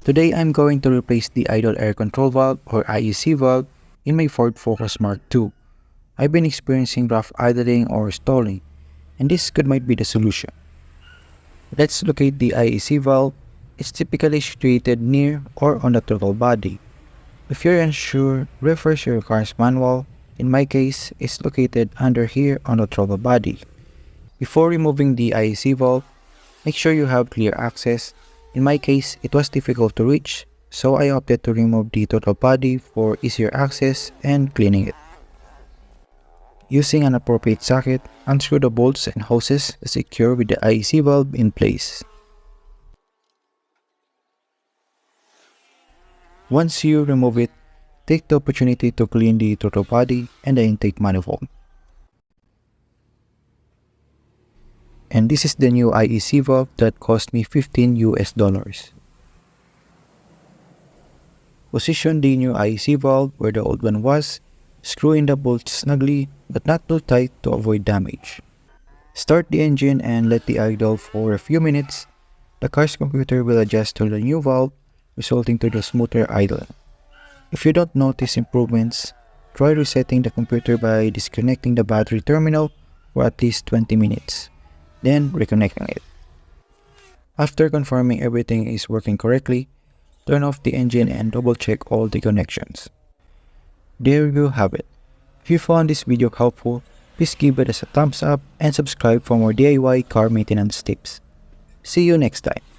Today I'm going to replace the idle air control valve or IEC valve in my Ford Focus Mark II. I've been experiencing rough idling or stalling, and this might be the solution. Let's locate the IEC valve. It's typically situated near or on the throttle body. If you're unsure, refer to your car's manual. In my case, it's located under here on the throttle body. Before removing the IEC valve, make sure you have clear access. In my case, it was difficult to reach, so I opted to remove the throttle body for easier access and cleaning it. Using an appropriate socket, unscrew the bolts and hoses to secure with the IEC valve in place. Once you remove it, take the opportunity to clean the throttle body and the intake manifold. And this is the new IEC valve that cost me $15 US. Position the new IEC valve where the old one was. Screw in the bolts snugly but not too tight to avoid damage. Start the engine and let it idle for a few minutes. The car's computer will adjust to the new valve, resulting to the smoother idling. If you don't notice improvements, try resetting the computer by disconnecting the battery terminal for at least 20 minutes, then reconnecting it. After confirming everything is working correctly, turn off the engine and double check all the connections. There you have it. If you found this video helpful, please give it a thumbs up and subscribe for more DIY car maintenance tips. See you next time.